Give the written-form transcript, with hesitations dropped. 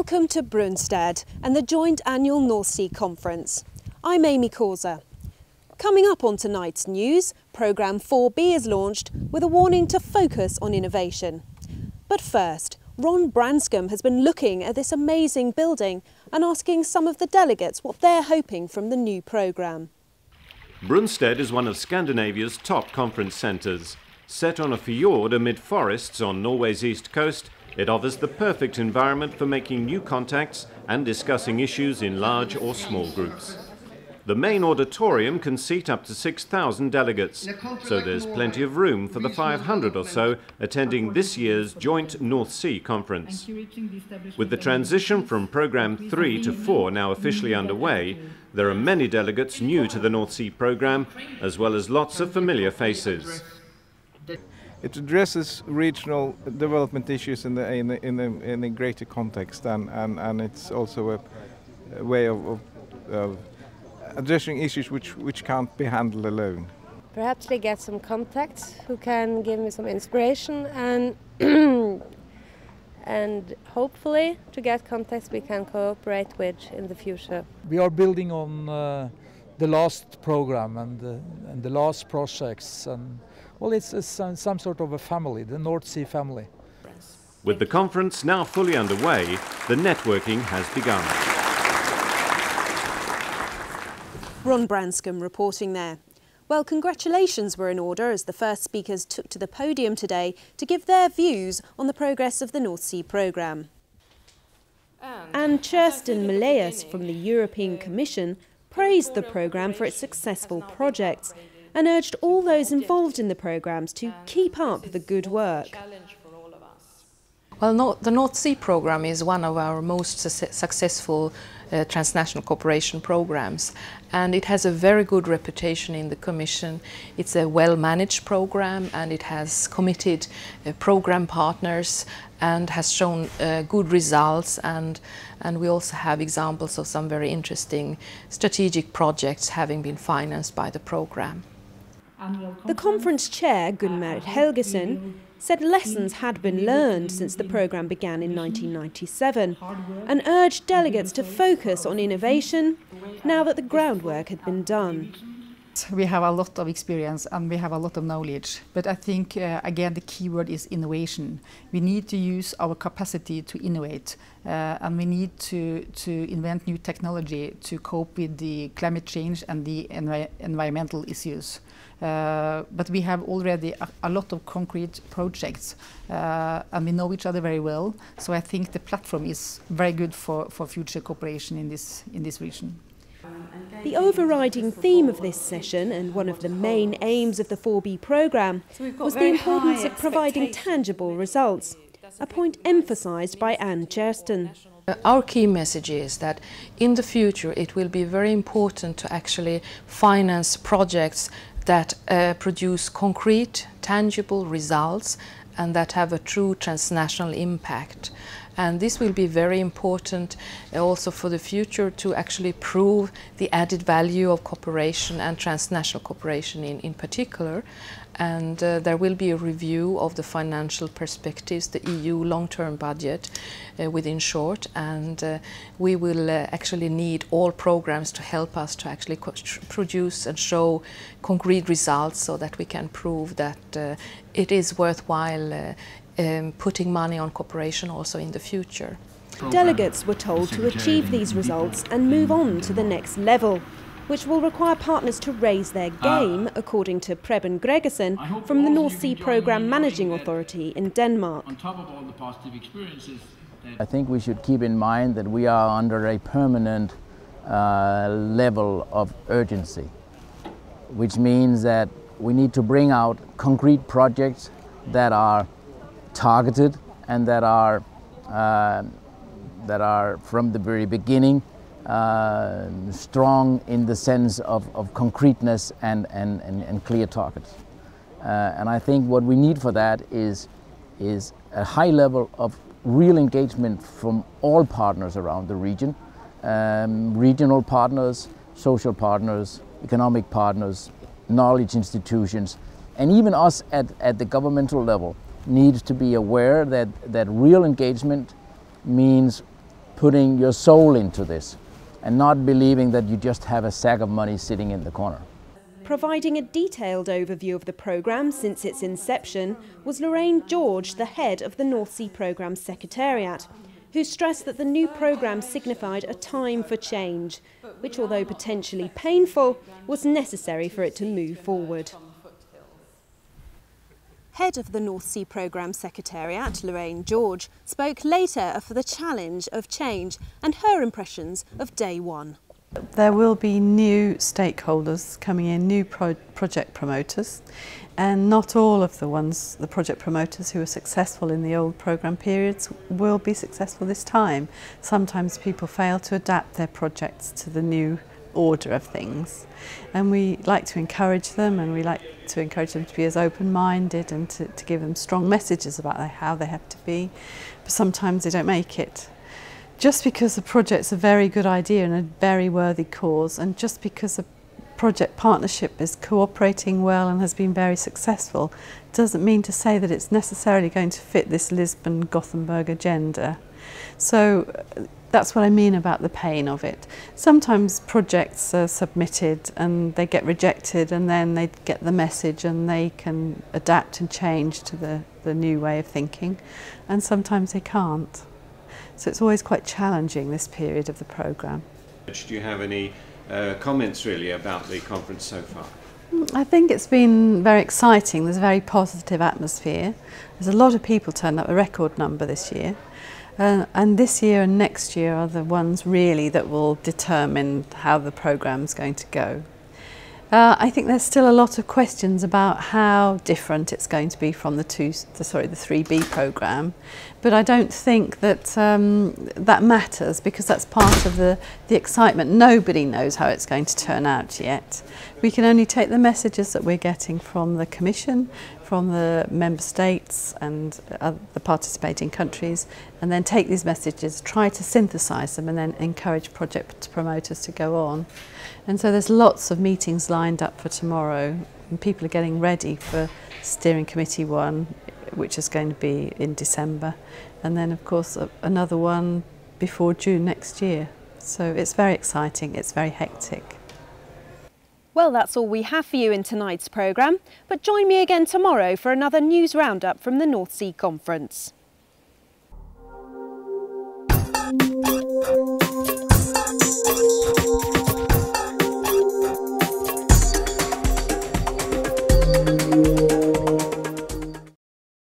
Welcome to Brunstad and the joint annual North Sea Conference. I'm Amy Causer. Coming up on tonight's news, Programme 4B is launched with a warning to focus on innovation. But first, Ron Branscombe has been looking at this amazing building and asking some of the delegates what they're hoping from the new programme. Brunstad is one of Scandinavia's top conference centres. Set on a fjord amid forests on Norway's east coast, it offers the perfect environment for making new contacts and discussing issues in large or small groups. The main auditorium can seat up to 6,000 delegates, so there's plenty of room for the 500 or so attending this year's joint North Sea Conference. With the transition from Programme 3 to 4 now officially underway, there are many delegates new to the North Sea programme, as well as lots of familiar faces. It addresses regional development issues in a greater context, and it's also a way of addressing issues which can't be handled alone. Perhaps they get some contacts who can give me some inspiration, and and hopefully to get contacts we can cooperate with in the future. We are building on the last program and the last projects, and well, it's some sort of a family, the North Sea family. With the conference now fully underway, the networking has begun. Ron Branscombe reporting there. Well, congratulations were in order as the first speakers took to the podium today to give their views on the progress of the North Sea programme. Ann-Kerstin from the European Commission praised the programme for its successful projects and urged all those involved in the programmes to keep up the good work. Well, the North Sea programme is one of our most successful transnational cooperation programmes, and it has a very good reputation in the Commission. It's a well-managed programme, and it has committed programme partners and has shown good results, and we also have examples of some very interesting strategic projects having been financed by the programme. The conference chair, Gunnar Helgesen, said lessons had been learned since the programme began in 1997 and urged delegates to focus on innovation now that the groundwork had been done. We have a lot of experience and we have a lot of knowledge, but I think again the key word is innovation. We need to use our capacity to innovate, and we need to invent new technology to cope with the climate change and the environmental issues. But we have already a lot of concrete projects, and we know each other very well, so I think the platform is very good for future cooperation in this region. The overriding theme of this session, and one of the main aims of the 4B programme, was the importance of providing tangible results, a point emphasised by Ann-Kerstin. Our key message is that in the future it will be very important to actually finance projects that produce concrete, tangible results and that have a true transnational impact. And this will be very important also for the future to actually prove the added value of cooperation and transnational cooperation in particular. And there will be a review of the financial perspectives, the EU long-term budget within short, and we will actually need all programs to help us to actually produce and show concrete results so that we can prove that it is worthwhile putting money on cooperation also in the future. Delegates were told to achieve these results and move on to the next level, which will require partners to raise their game, according to Preben Gregersen from the North Sea Programme Managing Authority in Denmark. I think we should keep in mind that we are under a permanent level of urgency, which means that we need to bring out concrete projects that are targeted and that are from the very beginning strong in the sense of concreteness and clear targets. And I think what we need for that is a high level of real engagement from all partners around the region, regional partners, social partners, economic partners, knowledge institutions, and even us at the governmental level needs to be aware that real engagement means putting your soul into this and not believing that you just have a sack of money sitting in the corner. Providing a detailed overview of the programme since its inception was Lorraine George, the head of the North Sea Programme Secretariat, who stressed that the new programme signified a time for change, which, although potentially painful, was necessary for it to move forward. Head of the North Sea Programme Secretariat, Lorraine George, spoke later of the challenge of change and her impressions of day one. There will be new stakeholders coming in, new project promoters, and not all of the project promoters who were successful in the old programme periods will be successful this time. Sometimes people fail to adapt their projects to the new order of things, and we like to encourage them, and we like to encourage them to be as open-minded and to give them strong messages about how they have to be, but sometimes they don't make it. Just because the project's a very good idea and a very worthy cause, and just because a project partnership is cooperating well and has been very successful, doesn't mean to say that it's necessarily going to fit this Lisbon-Gothenburg agenda. So that's what I mean about the pain of it. Sometimes projects are submitted and they get rejected, and then they get the message and they can adapt and change to the new way of thinking, and sometimes they can't. So it's always quite challenging, this period of the programme. Do you have any comments really about the conference so far? I think it's been very exciting. There's a very positive atmosphere. There's a lot of people turned up, a record number this year. And this year and next year are the ones really that will determine how the programme's going to go. I think there's still a lot of questions about how different it's going to be from the 3B programme, but I don't think that that matters, because that's part of the excitement. Nobody knows how it's going to turn out yet. We can only take the messages that we're getting from the Commission, from the Member States and the participating countries, and then take these messages, try to synthesise them, and then encourage project promoters to go on. And so there's lots of meetings lined up for tomorrow, and people are getting ready for Steering Committee 1, which is going to be in December, and then of course another one before June next year. So it's very exciting, it's very hectic. Well, that's all we have for you in tonight's programme, but join me again tomorrow for another news roundup from the North Sea Conference.